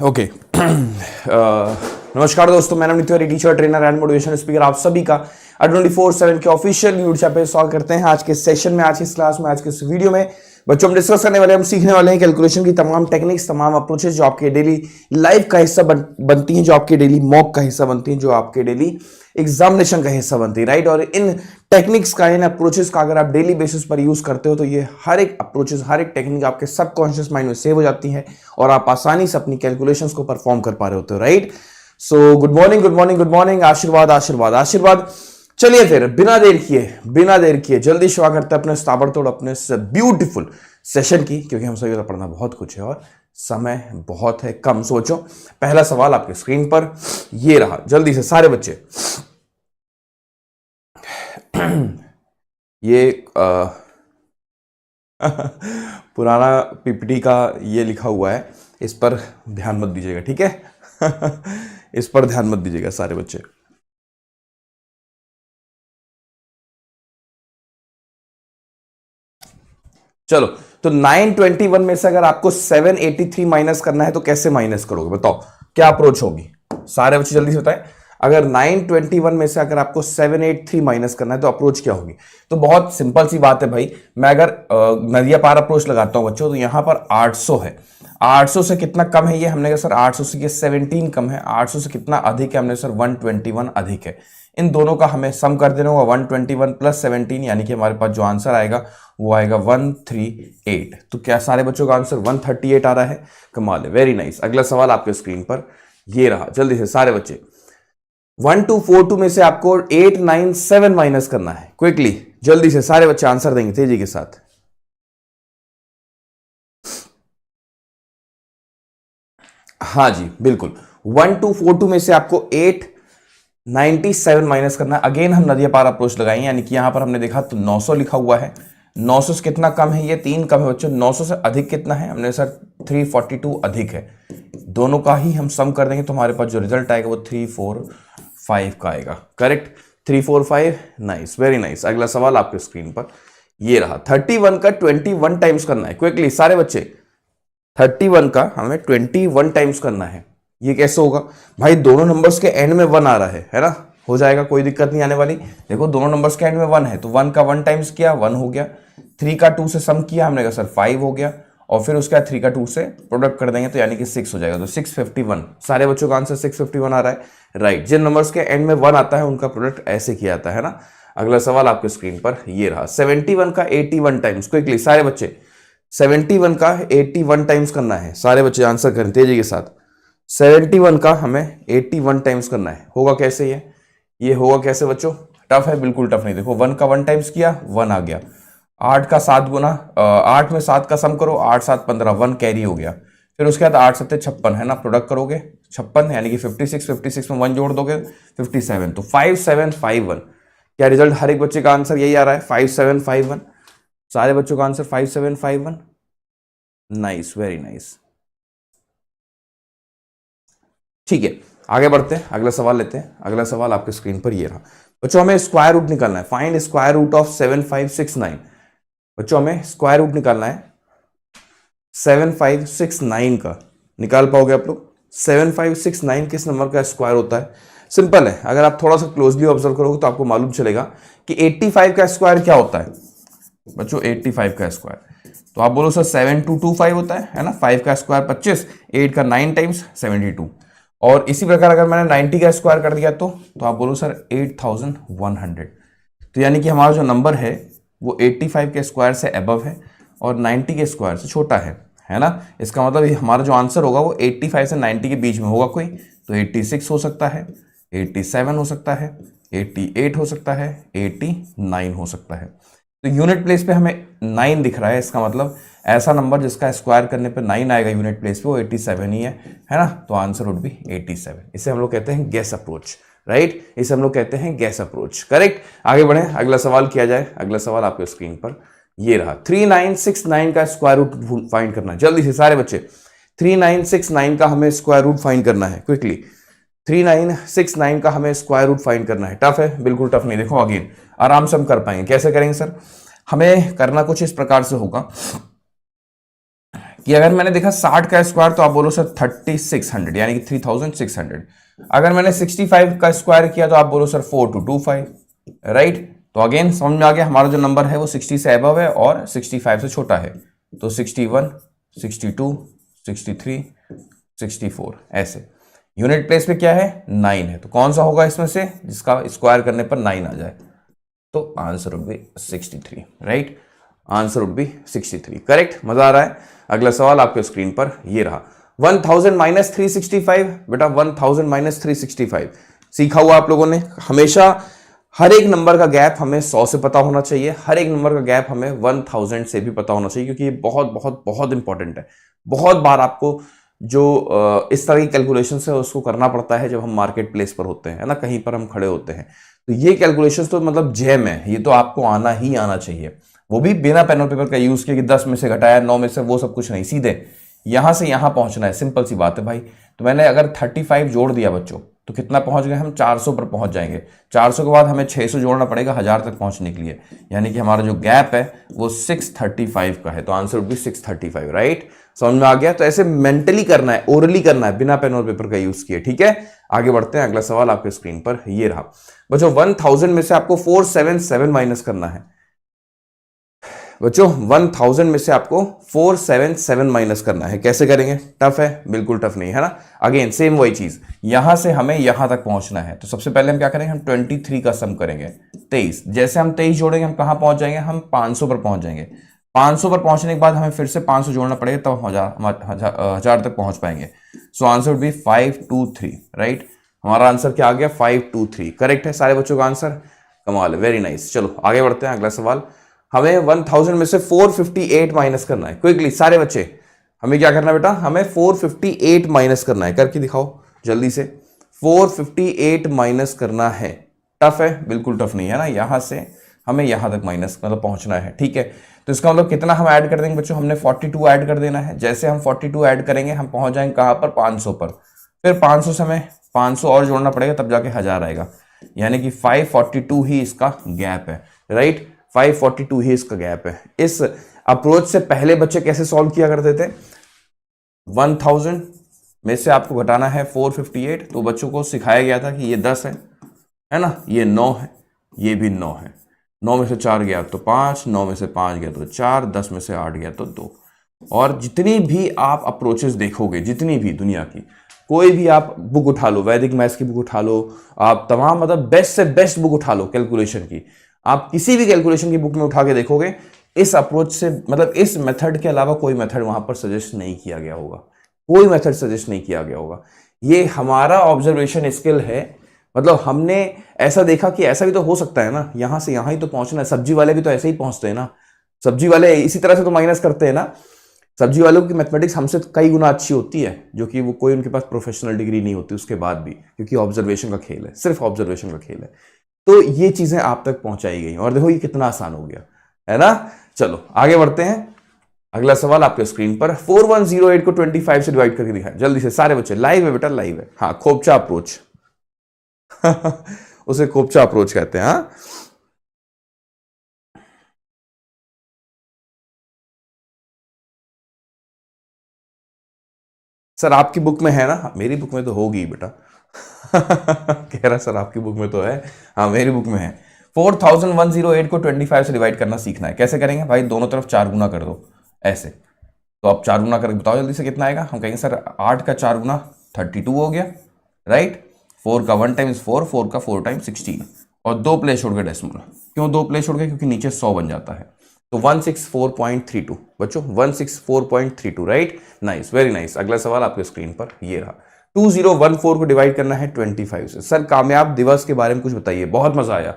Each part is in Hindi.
ओके नमस्कार दोस्तों, मैं Navneet Tiwari, teacher trainer and motivation speaker. आप सभी का 24/7 के ऑफिशियल यूट्यूब चैनल पे स्वागत करते हैं। आज के सेशन में, आज की इस क्लास में, आज के इस वीडियो में बच्चों हम डिस्कस करने वाले हैं, हम सीखने वाले हैं कैलकुलेशन की तमाम टेक्निक्स, तमाम अप्रोचेस जो आपके डेली लाइफ का हिस्सा बनती हैं, जो आपके डेली मॉक का हिस्सा बनती हैं, जो आपके डेली एग्जामिनेशन का हिस्सा बनती है, राइट। और इन टेक्निक्स का, इन अप्रोचेस का अगर आप डेली बेसिस पर यूज करते हो तो ये हर एक अप्रोचेस, हर एक टेक्निक आपके सबकॉन्शियस माइंड में सेव हो जाती है और आप आसानी से अपनी कैलकुलेशंस को परफॉर्म कर पा रहे होते हो, right. So good morning, good morning, good morning. आशीर्वाद, आशीर्वाद, आशीर्वाद। चलिए फिर बिना देर किए जल्दी शुरू करते हैं अपने ताबड़तोड़, अपने ब्यूटीफुल सेशन की, क्योंकि हम सभी को पढ़ना बहुत कुछ है और समय बहुत है कम। सोचो, पहला सवाल आपके स्क्रीन पर ये रहा, जल्दी से सारे बच्चे। ये पुराना पीपीटी का ये लिखा हुआ है, इस पर ध्यान मत दीजिएगा, ठीक है। इस पर ध्यान मत दीजिएगा सारे बच्चे। चलो, तो 921 में से अगर आपको 783 माइनस करना है तो कैसे माइनस करोगे, बताओ क्या अप्रोच होगी? सारे बच्चे जल्दी से बताएं। अगर 921 में से अगर आपको 783 माइनस करना है तो अप्रोच क्या होगी? तो बहुत सिंपल सी बात है भाई। मैं अगर नदिया पार अप्रोच लगाता हूं बच्चों, तो यहां पर 800 है। 800 से कितना कम है ये? हमने कहा सर 800 से ये 17 कम है। 800 से कितना अधिक है? हमने सर 121 अधिक है। इन दोनों का हमें सम कर देना होगा, 121 प्लस 17, यानी कि हमारे पास जो आंसर आएगा वो आएगा 138। तो क्या सारे बच्चों का आंसर 138 आ रहा है? कमाल है, वेरी नाइस। अगला सवाल आपके स्क्रीन पर ये रहा, जल्दी से सारे बच्चे। 1242 में से आपको 897 माइनस करना है। क्विकली जल्दी से सारे बच्चे आंसर देंगे तेजी के साथ। हाँ जी बिल्कुल, 1242 में से आपको 897 माइनस करना है। अगेन हम नदिया पार अप्रोच लगाएंगे, यानी कि यहां पर हमने देखा तो 900 लिखा हुआ है। 900 से कितना कम है? ये 3 कम है बच्चों। 900 से अधिक कितना है? हमने सर 342 अधिक है। दोनों का ही हम सम कर देंगे तो हमारे पास जो रिजल्ट आएगा वो 345 का आएगा। करेक्ट, 345। Nice, very nice. अगला सवाल आपके स्क्रीन पर ये रहा। 31 का 21 टाइम्स करना है। क्विकली सारे बच्चे, 31 का हमें 21 टाइम्स करना है। ये कैसे होगा भाई? दोनों नंबर्स के एंड में 1 आ रहा है ना, हो जाएगा, कोई दिक्कत नहीं आने वाली। देखो दोनों नंबर्स के एंड में 1 है, तो 1 का 1 टाइम्स किया, 1 हो गया। 3 का 2 से सम किया, हमने कहा सर 5 हो गया। और फिर उसके बाद 3 का 2 से प्रोडक्ट कर देंगे तो यानी कि 6 हो जाएगा, तो 651। सारे बच्चों का आंसर 651 आ रहा है, राइट। जिन नंबर्स के एंड में 1 आता है उनका प्रोडक्ट ऐसे किया जाता है ना। अगला सवाल आपके स्क्रीन पर ये रहा। 71 का 81 टाइम्स। क्विकली सारे बच्चे, 71 का 81 टाइम्स करना है। सारे बच्चे आंसर करें तेजी के साथ। 71 का हमें 81 टाइम्स करना है। होगा कैसे ये होगा कैसे बच्चों? टफ है? बिल्कुल टफ नहीं। देखो 1 का 1 टाइम्स किया, 1 आ गया। 8 का 7 गुना, 8 में 7 का सम करो, 8 7 15, 1 कैरी हो गया। फिर उसके बाद 8 7 56 है ना, प्रोडक्ट करोगे 56, यानी कि 56, 56 में 1 जोड़ दोगे 57, तो 5751। क्या रिजल्ट हर एक बच्चे का आंसर यही आ रहा है? 5751। सारे बच्चों का आंसर 5751। Nice, very nice. ठीक है, आगे बढ़ते हैं, अगला सवाल लेते हैं। अगला सवाल आपके स्क्रीन पर ये रहा बच्चों। हमें स्क्वायर रूट निकालना है। Find square root of 7569। बच्चों हमें स्क्वायर रूट निकालना है 7569 का। निकाल पाओगे आप लोग? 7569 किस नंबर का स्क्वायर होता है? सिंपल है, अगर आप थोड़ा सा क्लोजली ऑब्जर्व करोगे तो आपको मालूम चलेगा कि 85 का स्क्वायर क्या होता है बच्चों? 85 का स्क्वायर, तो आप बोलो सर 7225 होता है ना। 5 का स्क्वायर 25, 8 का 9 टाइम्स 72। और इसी प्रकार अगर मैंने 90 का स्क्वायर कर दिया तो आप बोलो सर 8100। तो यानी कि हमारा जो नंबर है वो 85 के स्क्वायर से अबव है और 90 के स्क्वायर से छोटा है ना। इसका मतलब ये हमारा जो आंसर होगा वो 85 से 90 के बीच में होगा कोई, तो 86 हो सकता है, 87 हो सकता है, 88 हो सकता है, 89 हो सकता है। तो यूनिट प्लेस पे हमें 9 दिख रहा है, इसका मतलब ऐसा नंबर जिसका स्क्वायर करने पे 9 आएगा यूनिट प्लेस पे वो 87 ही है ना। तो आंसर वुड बी 87। इसे हम लोग कहते हैं गैस अप्रोच, राइट। इसे हम लोग कहते हैं गैस अप्रोच, करेक्ट। आगे बढ़े, अगला सवाल किया जाए। अगला सवाल आपके स्क्रीन पर ये रहा। 3969 का स्क्वायर रूट फाइंड करना है। जल्दी से सारे बच्चे, 3969 का हमें स्क्वायर रूट फाइंड करना है। क्विकली 3969 का हमें स्क्वायर रूट फाइंड करना है। टफ है? बिल्कुल टफ नहीं। देखो अगेन आराम से हम कर पाएंगे। कैसे करेंगे सर? हमें करना कुछ इस प्रकार से होगा कि अगर मैंने देखा 60 का स्क्वायर तो आप बोलो सर 3600 यानी कि 3600। अगर मैंने 65 का स्क्वायर किया तो आप बोलो सर 4225, राइट। तो अगेन समझ में आ गया, हमारा जो नंबर है वो 60 से अबव है और 65 से छोटा है। तो 61, 62, 63, 64 ऐसे। यूनिट प्लेस पे क्या है 9 है, तो कौन सा होगा इसमें से जिसका स्क्वायर करने पर 9 आ जाए? तो answer would be 63, right. Answer would be 63, correct. मजा आ रहा है। अगला सवाल आपके स्क्रीन पर ये रहा, 1000 माइनस 365। बेटा 1000 माइनस 365 सीखा हुआ आप लोगों ने। हमेशा हर एक नंबर का गैप हमें 100 से पता होना चाहिए, हर एक नंबर का गैप हमें 1000 से भी पता होना चाहिए, क्योंकि ये बहुत बहुत बहुत इंपॉर्टेंट है। बहुत बार आपको जो इस तरह की कैलकुलेशन है उसको करना पड़ता है जब हम मार्केट प्लेस पर होते हैं, है ना, कहीं पर हम खड़े होते हैं। तो ये कैलकुलेशन तो मतलब जेम है, ये तो आपको आना ही आना चाहिए, वो भी बिना पेन और पेपर का यूज किया कि 10 में से घटाया 9 में से, वो सब कुछ नहीं, सीधे यहां से यहां पहुंचना है। सिंपल सी बात है भाई। तो मैंने अगर 35 जोड़ दिया बच्चों तो कितना पहुंच गए हम? 400 पर पहुंच जाएंगे। 400 के बाद हमें 600 जोड़ना पड़ेगा 1000 तक पहुंचने के लिए, यानी कि हमारा जो गैप है वो 635 का है। तो आंसर वुड बी 635, राइट। समझ में आ गया? तो ऐसे मेंटली करना है, ओरली करना है, बिना पेन और पेपर का यूज किए, ठीक है। आगे बढ़ते हैं, अगला सवाल आपके स्क्रीन पर ये रहा। बच्चों 1000 में से आपको 477 माइनस करना है। बच्चों 1000 में से आपको 477 माइनस करना है। कैसे करेंगे? टफ है? बिल्कुल टफ नहीं है ना। अगेन सेम वही चीज, यहां से हमें यहां तक पहुंचना है। तो सबसे पहले हम क्या करेंगे? हम 23 का सम करेंगे 23। जैसे हम 23 जोड़ेंगे हम कहां पहुंच जाएंगे? हम 500 पर पहुंच जाएंगे। 500 पर पहुंचने के बाद हमें फिर से 500 जोड़ना पड़ेगा, तब हम 1000 तक पहुंच पाएंगे। So answer would be 523, right. हमारा आंसर क्या आ गया? 523, करेक्ट है सारे बच्चों का आंसर। कमाल है, वेरी नाइस। चलो आगे बढ़ते हैं, अगला सवाल। हमें 1000 में से 458 माइनस करना है। क्विकली सारे बच्चे, हमें क्या करना है बेटा? हमें 458 माइनस करना है। करके दिखाओ जल्दी से। 458 माइनस करना है। टफ है? बिल्कुल टफ नहीं है ना। यहां से हमें यहां तक माइनस मतलब पहुंचना है, ठीक है। तो इसका मतलब कितना हम ऐड कर देंगे बच्चों? हमने 42 ऐड कर देना है। जैसे हम 42 ऐड करेंगे हम पहुंच जाएंगे कहां पर? 500 पर। फिर 500 से हमें 500 और जोड़ना पड़ेगा, तब जाके 1000 आएगा। यानी कि 542 ही इसका गैप है, राइट। 542 ही इसका गैप है। इस अप्रोच से पहले बच्चे कैसे सॉल्व किया करते थे? 1000 में से आपको घटाना है 458, तो बच्चों को सिखाया गया था कि ये 10 है ना, ये 9 है, ये भी 9 है। 9 में से 4 गया तो 5, 9 में से 5 गया तो 4, 10 में से 8 गया तो 2। और जितनी भी आप अप्रोचेस देखोगे, जितनी भी दुनिया की कोई भी आप बुक उठा लो, वैदिक मैथ्स की बुक उठा लो, आप तमाम मतलब बेस्ट से बेस्ट बुक उठा लो कैलकुलेशन की, आप किसी भी कैलकुलेशन की बुक में उठा के देखोगे, इस अप्रोच से मतलब इस मेथड के अलावा कोई मेथड वहां पर सजेस्ट नहीं किया गया होगा। कोई मेथड सजेस्ट नहीं किया गया होगा। ये हमारा ऑब्जर्वेशन स्किल है। मतलब हमने ऐसा देखा कि ऐसा भी तो हो सकता है ना, यहां से यहां ही तो पहुंचना है। सब्जी वाले भी तो ऐसे ही पहुंचते हैं ना, सब्जी वाले इसी तरह से तो माइनस करते हैं ना। सब्जी वालों की मैथमेटिक्स हमसे कई गुना अच्छी होती है, जो कि वो कोई उनके पास प्रोफेशनल डिग्री नहीं होती उसके बाद भी, क्योंकि ऑब्जर्वेशन का खेल है, सिर्फ ऑब्जर्वेशन का खेल है। तो ये चीजें आप तक पहुंचाई गई और देखो ये कितना आसान हो गया, है ना। चलो आगे बढ़ते हैं। अगला सवाल आपके स्क्रीन पर। 4108 को 25 से डिवाइड करके दिखाएं जल्दी से सारे बच्चे। लाइव है बेटा, लाइव है। हाँ, खोपचा अप्रोच उसे खोपचा अप्रोच कहते हैं। हाँ सर आपकी बुक में है ना? मेरी बुक में तो होगी बेटा कह रहा सर आपकी बुक में तो है। हाँ मेरी बुक में है। 4108 को 25 से डिवाइड करना सीखना है। कैसे करेंगे भाई? दोनों तरफ 4 गुना कर दो ऐसे। तो आप 4 गुना करके बताओ जल्दी से कितना आएगा। हम कहेंगे सर 8 का 4 गुना 32 हो गया, राइट। 4 का 1 टाइम्स 4, 4 का 4 टाइम्स 16, और 2 प्लेस छोड़ गए डेसिमल। क्यों 2 प्लेस छोड़ गए? क्योंकि नीचे 100 बन जाता है। तो 164.32 बच्चों, 164.32, राइट। Nice, very nice. अगला सवाल आपके स्क्रीन पर ये रहा। 2014 को डिवाइड करना है 25 से। सर कामयाब दिवस के बारे में कुछ बताइए। बहुत मजा आया,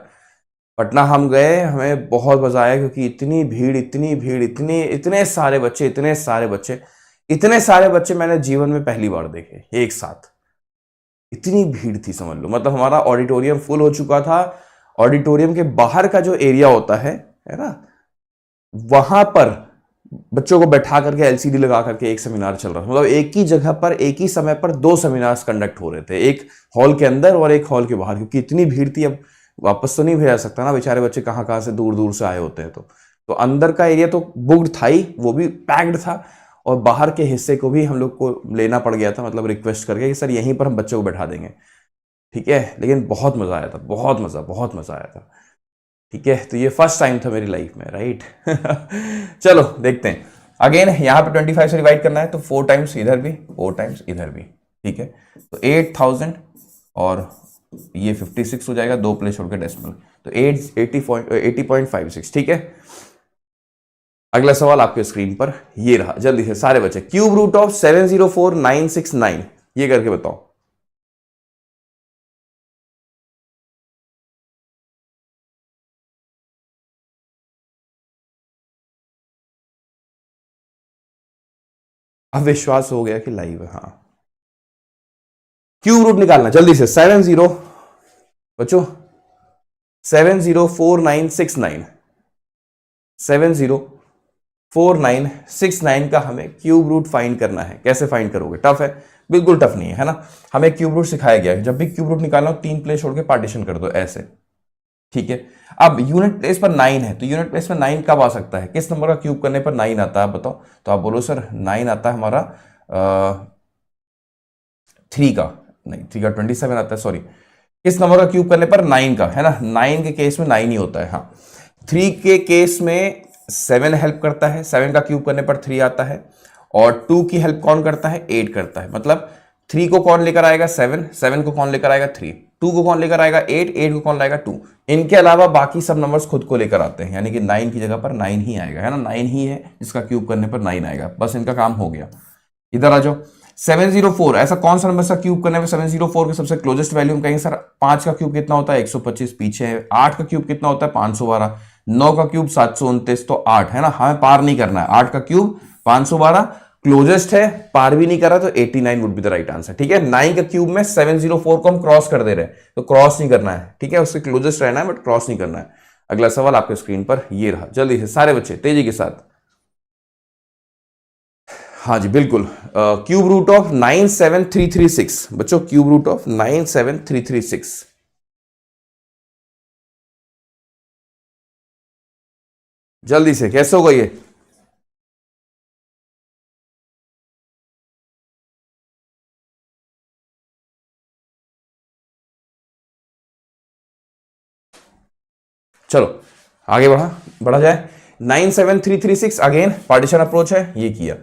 पटना हम गए, हमें बहुत मजा आया, क्योंकि इतनी भीड़, इतनी भीड़, इतने सारे बच्चे, इतने सारे बच्चे, इतने सारे बच्चे मैंने जीवन में पहली बार देखे एक साथ। इतनी भीड़ थी समझ लो। मतलब हमारा ऑडिटोरियम फुल हो चुका था। ऑडिटोरियम के बाहर का जो एरिया होता है ना, वहां पर बच्चों को बैठा करके एलसीडी लगा करके एक सेमिनार चल रहा था। मतलब एक ही जगह पर एक ही समय पर 2 सेमिनार्स कंडक्ट हो रहे थे, एक हॉल के अंदर और एक हॉल के बाहर, क्योंकि इतनी भीड़ थी। अब वापस तो नहीं भेजा सकता ना, बेचारे बच्चे कहाँ कहाँ से दूर दूर से आए होते हैं। तो अंदर का एरिया तो बुक्ड था ही, वो भी पैक्ड था। और बाहर के हिस्से को भी हम लोग को लेना पड़ गया था, मतलब रिक्वेस्ट करके कि सर यहीं पर हम बच्चों को बैठा देंगे, ठीक है। लेकिन बहुत मज़ा आया था, बहुत मज़ा आया था, ठीक है। तो ये फर्स्ट टाइम था मेरी लाइफ में, राइट। चलो देखते हैं। अगेन यहाँ पे 25 से डिवाइड करना है, तो 4 टाइम्स इधर भी, 4 टाइम्स इधर भी, ठीक है। तो 8000 और ये 56 हो जाएगा, 2 प्लेस छोड़ के डेसिमल, तो 80.56, ठीक है। अगला सवाल आपके स्क्रीन पर ये रहा, जल्दी से सारे बच्चे, क्यूब रूट ऑफ 704969 ये करके बताओ। अब विश्वास हो गया कि लाइव है, हाँ। क्यूब रूट निकालना जल्दी से, 70 बच्चों 704969 704969 का हमें क्यूब रूट फाइंड करना है। कैसे फाइंड करोगे? टफ है? बिल्कुल टफ नहीं है, है ना। हमें क्यूब रूट सिखाया गया है, जब भी क्यूब रूट निकालना हो 3 प्लेस छोड़ के पार्टीशन कर दो ऐसे, ठीक है। अब यूनिट प्लेस पर 9 है, तो यूनिट प्लेस पर 9 कब आ सकता है? किस नंबर का क्यूब करने पर 9 आता है बताओ? तो आप बोलो सर 9 आता है हमारा 3 का, नहीं 3 का 27 आता है, सॉरी। किस नंबर का क्यूब करने पर 9 का, है ना। 9 के केस में 9 ही होता है, हाँ। 3 के केस में 7 हेल्प करता है, 7 का क्यूब करने पर 3 आता है। और 2 की हेल्प कौन करता है? 8 करता है। मतलब 3 को कौन लेकर आएगा? 7, 7 को कौन लेकर आएगा? 3, 2 को कौन लेकर आएगा? 8, 8 को कौन लाएगा? 2। इनके अलावा बाकी सब नंबर्स खुद को लेकर आते हैं, यानी कि 9 की जगह पर 9 ही आएगा, है ना। 9 ही है जिसका क्यूब करने पर 9 आएगा, बस इनका काम हो गया। इधर आ जाओ, 704, ऐसा कौन सा नंबर का क्यूब करने में 704 के सबसे क्लोजेस्ट वैल्यू हम कहेंगे सर 5 का क्यूब कितना होता है? 125, पीछे है। 8 का क्यूब कितना होता है? 512। 9 का क्यूब 729, तो 8, है ना। हमें पार नहीं करना है, 8 का क्यूब 512 क्लोजेस्ट है, पार भी नहीं कर रहा, तो 89 would be the right answer, ठीक है। 9 के क्यूब में 704 को हम क्रॉस कर दे रहे हैं, तो क्रॉस नहीं करना है, ठीक है। उससे क्लोजेस्ट रहना है बट क्रॉस नहीं करना है। अगला सवाल आपके स्क्रीन पर ये रहा, जल्दी से सारे बच्चे तेजी के साथ। हाँ जी बिल्कुल, क्यूब रूट ऑफ 97336 बच्चों, क्यूब रूट ऑफ 97336 जल्दी से, कैसे होगा ये? चलो आगे बढ़ा जाए। 97336 अगेन पार्टीशन अप्रोच है, ये किया।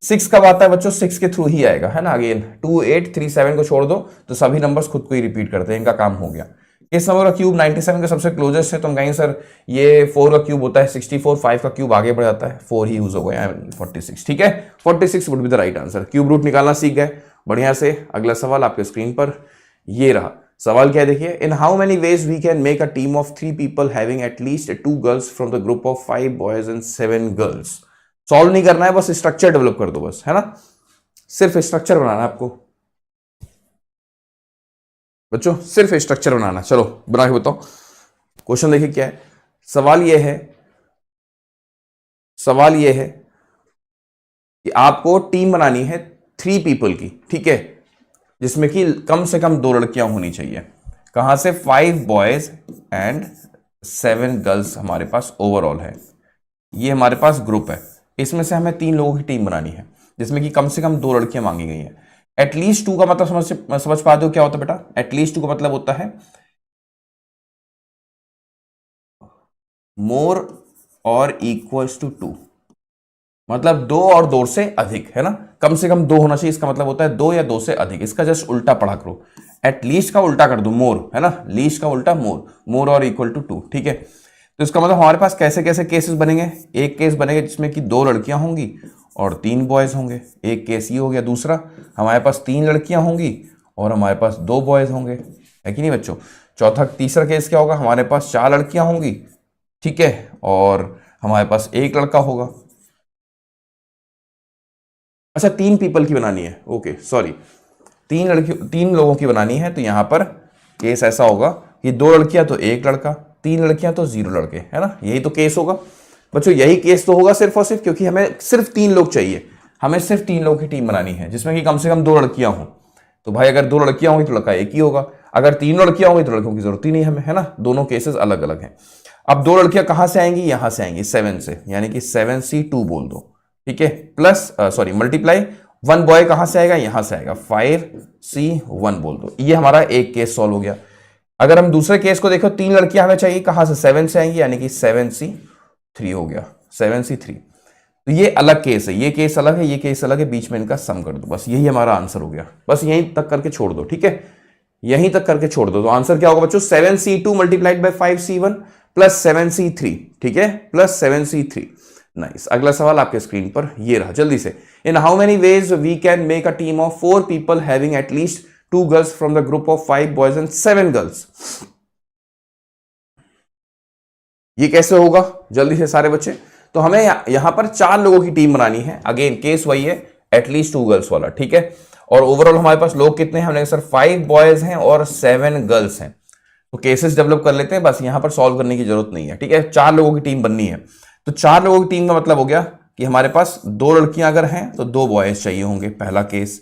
6 कब आता है बच्चों? 6 के थ्रू ही आएगा, है ना। अगेन 2837 को छोड़ दो तो सभी नंबर्स खुद को ही रिपीट करते हैं, इनका काम हो गया। इस नंबर का क्यूब 97 का सबसे क्लोजेस्ट है, तो हम कहेंगे सर ये 4 का क्यूब होता है 64, 5 का क्यूब आगे बढ़ जाता है, 4 ही यूज हो गया, 46, ठीक है। 46 would be the right answer. Cube root निकालना सीख गए, बढ़िया से। अगला सवाल आपके स्क्रीन पर ये रहा। सवाल क्या है देखिए, in how many ways we can make a team of 3 people having at least 2 girls from the group of 5 boys and 7 girls. Solve नहीं करना है, बस स्ट्रक्चर डेवलप कर दो बस, है ना। सिर्फ स्ट्रक्चर बनाना है आपको बच्चों, सिर्फ स्ट्रक्चर बनाना। चलो बना के बताओ। क्वेश्चन देखिए क्या है। सवाल यह है कि आपको टीम बनानी है 3 पीपल की, ठीक है, जिसमें कि कम से कम 2 लड़कियां होनी चाहिए। कहां से? 5 बॉयज एंड 7 गर्ल्स हमारे पास ओवरऑल है। ये हमारे पास ग्रुप है, इसमें से हमें 3 लोगों की टीम बनानी है, जिसमें कि कम से कम 2 लड़कियां मांगी गई हैं। एटलीस्ट 2 का मतलब समझ पाते हो क्या होता है बेटा? एटलीस्ट 2 का मतलब होता है मोर और इक्वल्स टू 2, मतलब 2 और 2 से अधिक, है ना। कम से कम 2 होना चाहिए, इसका मतलब होता है 2 या 2 से अधिक। इसका जस्ट उल्टा पढ़ा करो, एटलीस्ट का उल्टा कर दो मोर, है ना। लीस्ट का उल्टा मोर, मोर और इक्वल टू 2, ठीक है। तो इसका मतलब हमारे पास कैसे कैसे केसेस बनेंगे? एक केस बनेगा जिसमें कि 2 लड़कियां होंगी और 3 बॉयज होंगे, एक केस ये हो गया। दूसरा, हमारे पास 3 लड़कियां होंगी और हमारे पास 2 बॉयज होंगे, है कि नहीं बच्चों। तीसरा केस क्या होगा? हमारे पास 4 लड़कियां होंगी, ठीक है, और हमारे पास 1 लड़का होगा। अच्छा 3 पीपल की बनानी है, ओके सॉरी, 3 लोगों की बनानी है। तो यहां पर केस ऐसा होगा कि 2 लड़कियां तो 1 लड़का, 3 लड़कियां तो 0 लड़के, है ना। यही तो केस होगा बच्चों, यही केस तो होगा सिर्फ और सिर्फ, क्योंकि हमें सिर्फ 3 लोग चाहिए। हमें सिर्फ 3 लोगों की टीम बनानी है जिसमें कि कम से कम 2 लड़कियां हों। तो भाई अगर 2 लड़कियां होंगी तो लड़का 1 ही होगा, अगर 3 लड़कियां होंगी तो लड़कों की जरूरत ही नहीं हमें, है ना। दोनों केसेस अलग अलग हैं। अब 2 लड़कियां कहां से आएंगी? यहां से आएंगी 7 से, यानी कि 7C2 बोल दो, ठीक है, प्लस सॉरी मल्टीप्लाई 1 बॉय कहां से आएगा, यहां से आएगा 5C1 बोल दो। ये हमारा एक केस सॉल्व हो गया। अगर हम दूसरे केस को देखो, 3 लड़कियां हमें चाहिए, कहां से, 7 से आएंगी, यानी कि 7C3 हो गया, 7C3। तो ये अलग केस है, ये केस अलग है, ये केस अलग है, बीच में इनका सम कर दो, बस यही हमारा आंसर हो गया। बस यहीं तक करके छोड़ दो, ठीक है, यहीं तक करके छोड़ दो। तो आंसर क्या होगा बच्चों, 7C2 multiplied by 5C1 plus 7C3, ठीक है, प्लस 7C3। नाइस। अगला सवाल आपके स्क्रीन पर ये रहा, जल्दी से। In how many ways we can make a team of 4 people having at least 2 girls from the group of 5 boys and 7 girls. ये कैसे होगा, जल्दी से सारे बच्चे। तो हमें यहां पर 4 लोगों की टीम बनानी है। अगेन केस वही है, एटलीस्ट 2 गर्ल्स वाला, ठीक है। और ओवरऑल हमारे पास लोग कितने हैं, हमने सर 5 बॉयज हैं और 7 गर्ल्स हैं। तो केसेस डेवलप कर लेते हैं, बस यहां पर सॉल्व करने की जरूरत नहीं है, ठीक है। 4 लोगों की टीम बननी है। तो 4 लोगों की टीम का मतलब हो गया कि हमारे पास 2 लड़कियां अगर हैं तो 2 बॉयज चाहिए होंगे, पहला केस।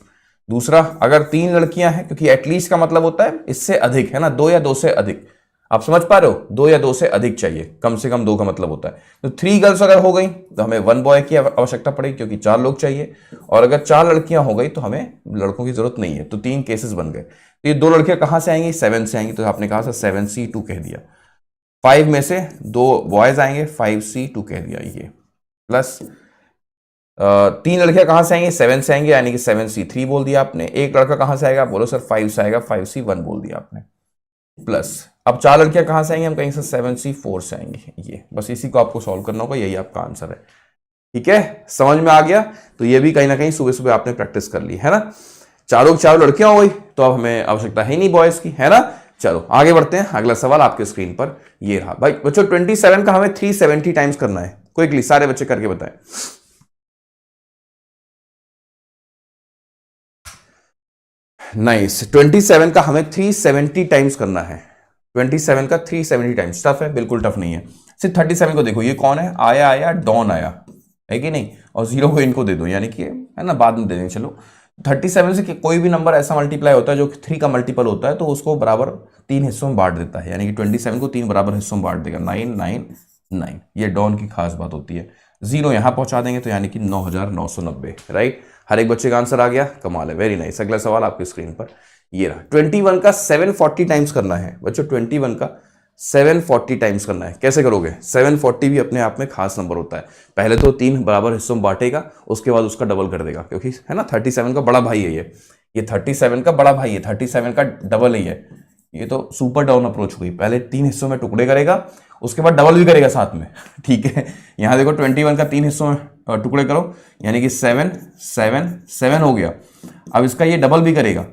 दूसरा, अगर 3 लड़कियां हैं, क्योंकि एटलीस्ट का मतलब होता है इससे अधिक, है ना, 2 या 2 से अधिक। आप समझ पा रहे हो, 2 या 2 से अधिक चाहिए, कम से कम 2 का मतलब होता है। तो 3 गर्ल्स अगर हो गई तो हमें 1 बॉय की आवश्यकता पड़ेगी, क्योंकि 4 लोग चाहिए। और अगर 4 लड़कियां हो गई तो हमें लड़कों की जरूरत नहीं है। तो 3 केसेस बन गए। तो ये 2 लड़कियां कहां से आएंगी, 7 से आएंगी। तो आपने कहा था 7C2 कह दिया। 5 में से 2 बॉयज आएंगे, 5C2 कह दिया ये, प्लस 3 लड़कियां कहां से आएंगी, 7 से आएंगे, यानी कि 7C3 बोल दिया आपने। एक लड़का कहां से आएगा, बोलो सर 5 से आएगा, 5C1 बोल दिया आपने, प्लस अब 4 लड़कियां कहां से आएंगी, हम कहीं से 7C4 से आएंगी। ये बस इसी को आपको सॉल्व करना होगा, यही आपका आंसर है, ठीक है। समझ में आ गया। तो ये भी कहीं ना कहीं सुबह सुबह आपने प्रैक्टिस कर ली, है ना। चारों लड़कियां हो गई, तो अब हमें आवश्यकता है नहीं बॉयज की, है ना। चलो आगे बढ़ते हैं। अगला सवाल आपके स्क्रीन पर ये रहा। भाई बच्चों 27 का हमें 370 टाइम्स करना है। क्विकली सारे बच्चे करके बताएं। नाइस। 27 का हमें 370 टाइम्स करना है। 27 का 370 टाइम्स टफ है, बिल्कुल टफ नहीं है। सिर्फ 37 को देखो, ये कौन है, आया आया डॉन आया है कि नहीं, और 0 को इनको दे दो, यानी कि है ना, बाद में दे देंगे। चलो 37 से कोई भी नंबर ऐसा मल्टीप्लाई होता है जो 3 का मल्टीपल होता है, तो उसको बराबर 3 हिस्सों में बांट देता है, यानी कि 27 को 3 बराबर हिस्सों में बांट देगा, 9 9 9। ये डॉन की खास बात होती है। 0 यहां पहुंचा देंगे तो यानी कि 9990, राइट। हर एक बच्चे का आंसर आ गया, कमाल है, वेरी नाइस। अगला सवाल आपकी स्क्रीन पर ये रहा। 21 का 740 टाइम्स करना है बच्चों। 21 का 740 टाइम्स करना है। कैसे करोगे, 740 भी अपने आप में खास नंबर होता है। पहले तो 3 बराबर हिस्सों में बांटेगा, उसके बाद उसका डबल कर देगा, क्योंकि है ना 37 का बड़ा भाई है ये 37 का बड़ा भाई है, 37 का डबल ही है। ये तो सुपर डाउन अप्रोच हुई। पहले 3 हिस्सों में टुकड़े करेगा, उसके बाद डबल भी करेगा साथ में, ठीक है। यहां देखो 21 का 3 हिस्सों में टुकड़े करो, यानी कि 7 7 7 हो गया। अब इसका ये डबल भी करेगा,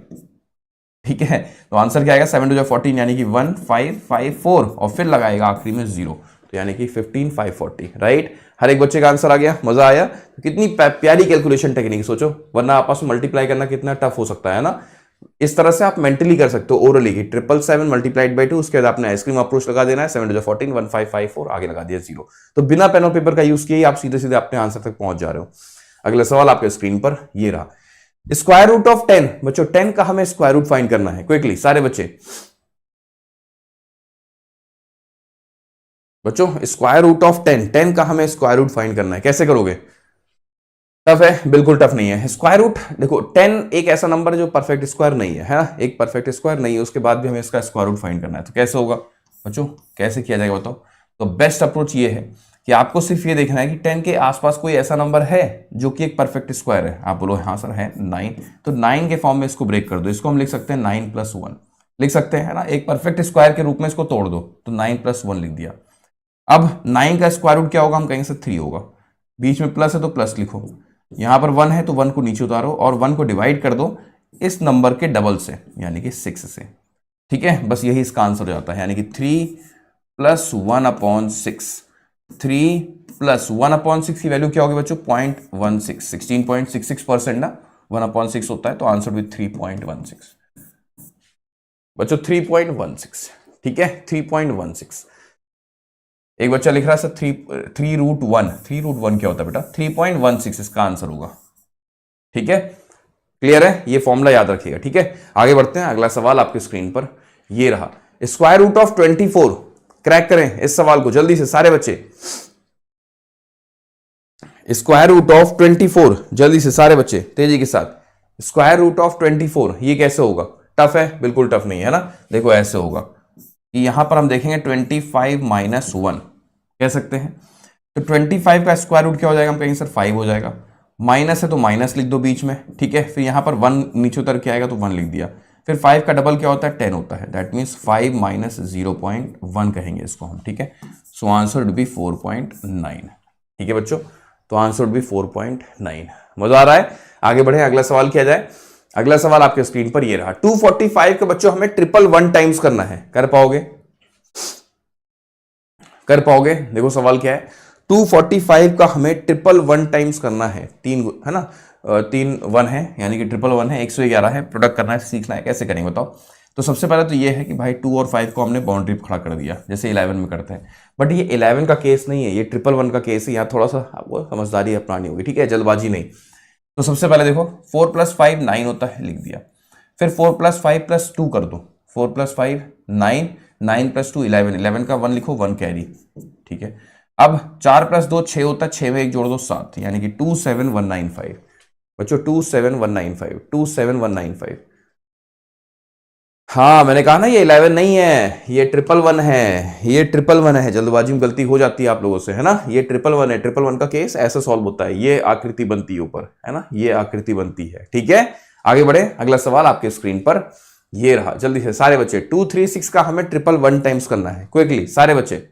ठीक है। तो आंसर क्या आएगा, 7 2 14, यानी कि 1554, और फिर लगाएगा आखिरी में 0, तो यानी कि 15540, राइट। हर एक बच्चे का आंसर आ गया, मजा आया। तो कितनी प्यारी कैलकुलेशन टेक्निक, सोचो, वरना आपस में मल्टीप्लाई करना कितना टफ हो सकता है ना। इस तरह से आप मेंटली कर सकते हो ओरली की 777 मल्टीप्लाइड बाई 2, उसके बाद आपने आइसक्रीम अप्रोच लगा देना है, 7 2 14 1554, आगे लगा दिया 0। तो बिना पेन और पेपर का यूज किए आप सीधे सीधे अपने आंसर तक पहुंच जा रहे हो। अगला सवाल आपके स्क्रीन पर ये रहा। स्क्वायर रूट ऑफ 10 बच्चों, 10 का हमें स्क्वायर रूट फाइंड करना है। क्विकली सारे बच्चे, बच्चों स्क्वायर रूट ऑफ 10 का हमें स्क्वायर रूट फाइंड करना है। कैसे करोगे, टफ है, बिल्कुल टफ नहीं है। स्क्वायर रूट देखो, 10 एक ऐसा नंबर है जो परफेक्ट स्क्वायर नहीं है, है ना, एक परफेक्ट स्क्वायर नहीं है, उसके बाद भी हमें इसका स्क्वायर रूट फाइंड करना है। तो कैसे होगा बच्चों, कैसे किया जाएगा बताओ। तो बेस्ट अप्रोच ये है कि आपको सिर्फ ये देखना है कि 10 के आसपास कोई ऐसा नंबर है जो कि एक परफेक्ट स्क्वायर है। आप बोलो हाँ सर है 9, तो 9 के फॉर्म में इसको ब्रेक कर दो। इसको हम लिख सकते हैं 9 + 1 लिख सकते हैं, है ना, एक परफेक्ट स्क्वायर के रूप में इसको तोड़ दो, तो 9 + 1 लिख दिया। अब 9 का स्क्वायर रूट क्या होगा, हम कहेंगे सर 3 होगा। बीच में प्लस है तो प्लस लिखो, यहां पर 1 है तो 1 को नीचे उतारो और 1 को डिवाइड कर दो इस नंबर के डबल से, यानी कि 6 से, ठीक है। बस यही इसका आंसर हो जाता है, यानी कि 3 + 1/6। 3 + 1/6 की वैल्यू क्या होगी बच्चों, 0.16, 16.66% ना, 1/6 होता है, तो आंसर भी 3.16 बच्चों, 3.16, ठीक है, 3.16। एक बच्चा लिख रहा है सर 3√1, 3√1 क्या होता है बेटा, 3.16 इसका आंसर होगा, ठीक है। क्लियर है, ये फॉर्मूला याद रखिएगा, ठीक है। आगे बढ़ते हैं। अगला सवाल आपकी स्क्रीन पर ये रहा। स्क्वायर रूट ऑफ 24, क्रैक करें इस सवाल को जल्दी से सारे बच्चे। स्क्वायर रूट ऑफ 24, जल्दी से सारे बच्चे तेजी के साथ, स्क्वायर रूट ऑफ 24 ये कैसे होगा? टफ है? बिल्कुल टफ नहीं है ना। देखो ऐसे होगा कि यहां पर हम देखेंगे 25 माइनस 1 कह सकते हैं। तो 25 का स्क्वायर रूट क्या हो जाएगा? हम कहेंगे सर 5 हो जाएगा। माइनस है तो माइनस लिख दो बीच में, ठीक है। फिर यहां पर 1 नीचे उतर के आएगा तो 1 लिख दिया। फिर 5 का डबल क्या होता है? 10 होता है। दैट मीन्स 5 माइनस 0.1 कहेंगे इसको हम, ठीक है। सो आंसर वुड बी 4.9, ठीक है बच्चों। तो आंसर वुड बी 4.9। मजा आ रहा है? आगे बढ़े, अगला सवाल किया जाए। अगला सवाल आपके स्क्रीन पर ये रहा। 245 का बच्चों हमें 111 टाइम्स करना है। कर पाओगे? कर पाओगे? देखो सवाल क्या है, 245 का हमें 111 टाइम्स करना है। तीन है ना, 3 1 है यानी कि 111 है, 111 है, प्रोडक्ट करना है, सीखना है। कैसे करेंगे बताओ? तो सबसे पहले तो ये है कि भाई 2 और 5 को हमने बाउंड्री पर खड़ा कर दिया जैसे 11 में करते हैं। बट ये 11 का केस नहीं है, ये 111 का केस है। यहाँ थोड़ा सा आपको समझदारी अपनानी होगी, ठीक है, जल्दबाजी नहीं। तो सबसे पहले देखो 4 + 5 9 होता है, लिख दिया। फिर 4 + 5 + 2 कर दो, 4 + 5 9, 9 + 2 11, 11 का 1 लिखो, 1 कैरी, ठीक है। अब 4 + 2 6 होता है, 6 में 1 जोड़ दो 7, यानी कि 27195 बच्चों, 27195, 27195। हाँ मैंने कहा ना ये 11 नहीं है, ये 111 है, ये 111 है। जल्दबाजी में गलती हो जाती है आप लोगों से, है ना। ये 111 है, 111 का केस ऐसे सॉल्व होता है। ये आकृति बनती है ऊपर, है ना, ये आकृति बनती है, ठीक है। आगे बढ़े, अगला सवाल आपके स्क्रीन पर ये रहा। जल्दी से सारे बच्चे, 236 का हमें 111 टाइम्स करना है। क्विकली सारे बच्चे,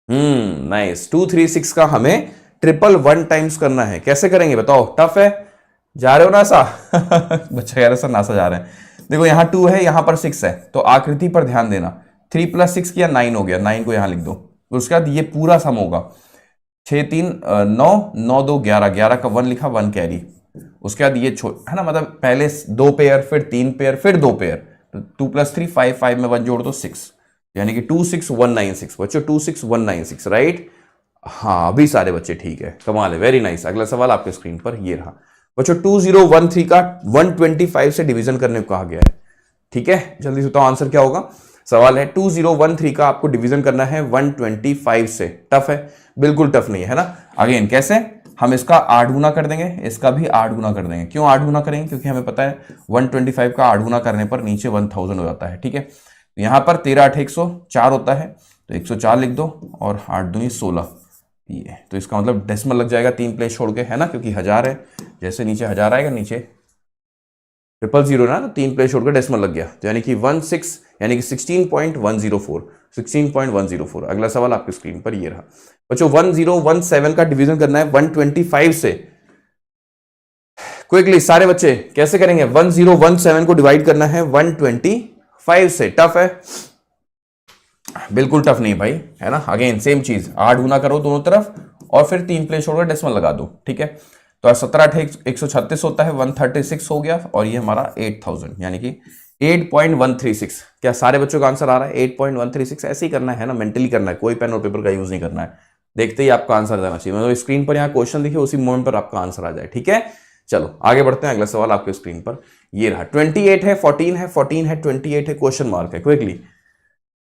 नाइस। 236 का हमें 111 टाइम्स करना है। कैसे करेंगे बताओ? टफ है? जा रहे हो नासा? बच्चा कह रहे सर नासा जा रहे हैं। देखो यहाँ 2 है, यहाँ पर 6 है, तो आकृति पर ध्यान देना। 3 + 6 किया 9 हो गया, 9 को यहाँ लिख दो। उसके बाद ये पूरा सम होगा 6 3 9, 9 2 11, 11 का 1 लिखा, 1 कैरी। उसके बाद ये है ना, मतलब पहले 2 पेयर, फिर 3 पेयर, फिर 2 पेयर, तो 2 + 3 5, 5 में 1 जोड़ दो 6, यानी कि 26196 बच्चों, 26196, राइट। हाँ अभी सारे बच्चे ठीक है, कमाल है, वेरी नाइस। अगला सवाल आपके स्क्रीन पर ये रहा बच्चों। 2013 का 125 से डिवीजन करने को कहा गया है, ठीक है। जल्दी से बताओ आंसर क्या होगा। सवाल है 2013 का आपको डिवीजन करना है 125 से। टफ है? बिल्कुल टफ नहीं है ना। अगेन कैसे? हम इसका 8 गुना कर देंगे, इसका भी 8 गुना कर देंगे। क्यों 8 गुना करेंगे? क्योंकि हमें पता है 125 का 8 गुना करने पर नीचे 1000 हो जाता है, ठीक है। यहां पर 13 8 104 होता है, तो 104 लिख दो, और 8 दूनी 16, ये तो इसका मतलब डेसिमल लग जाएगा 3 प्लेस छोड़ के, है ना, क्योंकि 1000 है। जैसे नीचे 1000 आएगा, नीचे 000 ना, तो 3 प्लेस छोड़ के डेसिमल लग गया, तो यानी कि 16, यानी कि 16.104, 16.104। अगला सवाल आपकी स्क्रीन पर ये रहा बच्चों। 1017 का डिवीजन करना है 125 से। क्विकली सारे बच्चे कैसे करेंगे? 1017 को डिवाइड करना है 125 से। टफ है? बिल्कुल टफ नहीं भाई, है ना। अगेन सेम चीज, 8 गुना करो दोनों तरफ, और फिर 3 प्लेस छोड़कर डेसिमल लगा दो, ठीक है। तो 17 8 136 होता है, 136 हो गया, और ये हमारा 8000, यानी कि 8.136। क्या सारे बच्चों का आंसर आ रहा है? 8.136। ऐसे ही करना है ना, मेंटली करना है, कोई पेन और पेपर का यूज नहीं करना है। देखते ही आपका आंसर जाना चाहिए, मतलब स्क्रीन पर यहाँ क्वेश्चन दिखे, उसी मोमेंट पर आपका आंसर आ जाए, ठीक है। चलो आगे बढ़ते हैं। अगला सवाल आपके स्क्रीन पर ये रहा। 28 है, 14 है, 14 है, 28 है, क्वेश्चन मार्क है। क्विकली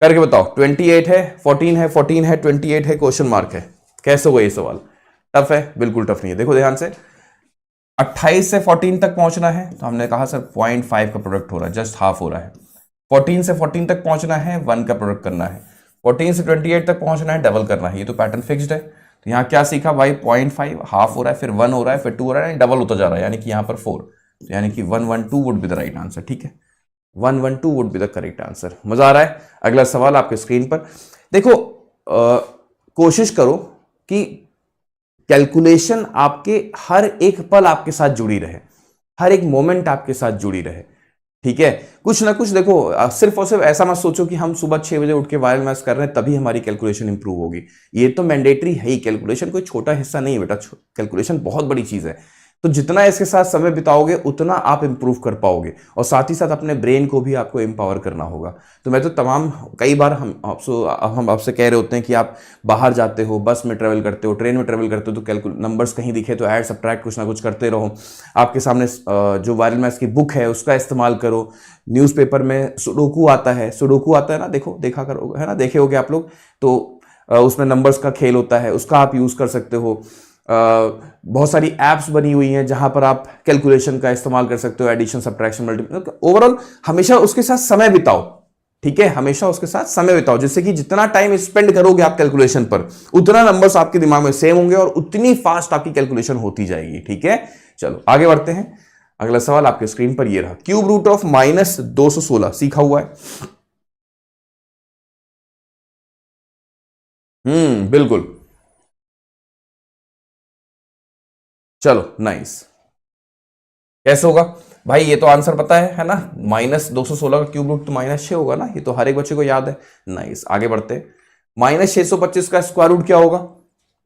करके बताओ। 28 है, 14 है, 14 है, 28 है, क्वेश्चन मार्क है। कैसे होगा ये सवाल? टफ है? बिल्कुल टफ नहीं है। देखो ध्यान से, 28 से 14 तक पहुंचना है, तो हमने कहा सर 0.5 का प्रोडक्ट हो रहा है, जस्ट हाफ हो रहा है। 14 से 14 तक पहुंचना है, 1 का प्रोडक्ट करना है। 14 से 28 तक पहुंचना है, डबल करना है। ये तो पैटर्न फिक्स्ड है। तो यहाँ क्या सीखा भाई? 0.5 हाफ हो रहा है, फिर 1 हो रहा है, फिर 2 हो रहा है, डबल होता जा रहा है, यानी कि यहाँ पर 4, तो यानी कि 112 would be the right answer, ठीक है। 112 would be the correct answer. मजा आ रहा है? अगला सवाल आपके स्क्रीन पर देखो। कोशिश करो कि कैलकुलेशन आपके हर एक पल आपके साथ जुड़ी रहे, हर एक मोमेंट आपके साथ जुड़ी रहे, ठीक है। कुछ ना कुछ देखो, सिर्फ और सिर्फ ऐसा मत सोचो कि हम सुबह 6 बजे उठ के वायरल मैथ्स कर रहे हैं तभी हमारी कैलकुलेशन इंप्रूव होगी। ये तो मैंडेटरी है ही, कैलकुलेशन कोई छोटा हिस्सा नहीं है बेटा, कैलकुलेशन बहुत बड़ी चीज है। तो जितना इसके साथ समय बिताओगे उतना आप इंप्रूव कर पाओगे, और साथ ही साथ अपने ब्रेन को भी आपको एम्पावर करना होगा। तो मैं तो कई बार हम आपसे कह रहे होते हैं कि आप बाहर जाते हो, बस में ट्रेवल करते हो, ट्रेन में ट्रेवल करते हो, तो नंबर्स कहीं दिखे तो ऐड सब्ट्रैक्ट कुछ ना कुछ करते रहो। आपके सामने जो वायरल मैथ्स की बुक है उसका इस्तेमाल करो। न्यूज़पेपर में सुडोकू आता है ना, देखा करो, है ना, देखे होगे आप लोग। तो उसमें नंबर्स का खेल होता है, उसका आप यूज कर सकते हो। बहुत सारी एप्स बनी हुई हैं जहां पर आप कैलकुलेशन का इस्तेमाल कर सकते हो, एडिशन, सब्ट्रैक्शन, मल्टीप्लिकेशन। ओवरऑल हमेशा उसके साथ समय बिताओ, ठीक है, हमेशा उसके साथ समय बिताओ, जिससे कि जितना टाइम स्पेंड करोगे आप कैलकुलेशन पर, उतना नंबर्स आपके दिमाग में सेम होंगे और उतनी फास्ट आपकी कैलकुलेशन होती जाएगी, ठीक है। चलो आगे बढ़ते हैं। अगला सवाल आपके स्क्रीन पर ये रहा, क्यूब रूट ऑफ -216 सीखा हुआ है। बिल्कुल। चलो नाइस। कैसे होगा भाई, ये तो आंसर पता है ना, -216 का क्यूब रूट तो -6 होगा ना, ये तो हर एक बच्चे को याद है। नाइस, आगे बढ़ते हैं। -625 का स्क्वायर रूट क्या होगा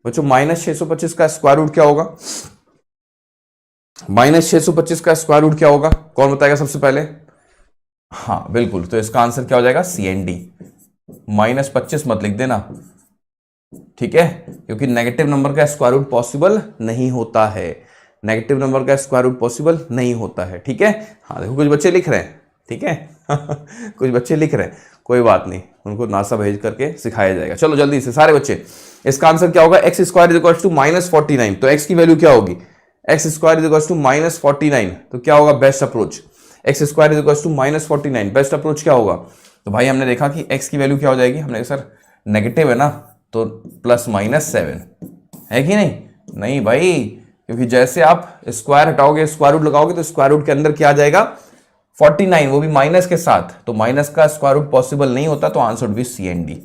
बच्चों? -625 का स्क्वायर रूट क्या होगा? -625 का स्क्वायर रूट क्या होगा, कौन बताएगा सबसे पहले? हाँ बिल्कुल, तो इसका आंसर क्या हो जाएगा? CND। -25 मत लिख देना, ठीक है, क्योंकि नेगेटिव नंबर का स्क्वायर रूट पॉसिबल नहीं होता है। नेगेटिव नंबर का स्क्वायर रूट पॉसिबल नहीं होता है, ठीक है। हाँ देखो कुछ बच्चे लिख रहे हैं, ठीक है कुछ बच्चे लिख रहे हैं, कोई बात नहीं, उनको नासा भेज करके सिखाया जाएगा। चलो जल्दी से सारे बच्चे, इसका आंसर क्या होगा? X square is equal to -49। तो एक्स की वैल्यू क्या होगी? X square is equal to -49, तो क्या होगा best approach? X square is equal to -49, best approach क्या होगा? तो भाई हमने देखा कि एक्स की वैल्यू क्या हो जाएगी, हमने सर नेगेटिव है ना, तो +-7 है कि नहीं? नहीं भाई, क्योंकि जैसे आप स्क्वायर हटाओगे, स्क्वायर रूट लगाओगे, तो स्क्वायर रूट के अंदर क्या आ जाएगा? 49, वो भी माइनस के साथ, तो माइनस का स्क्वायर रूट पॉसिबल नहीं होता, तो आंसर भी CND,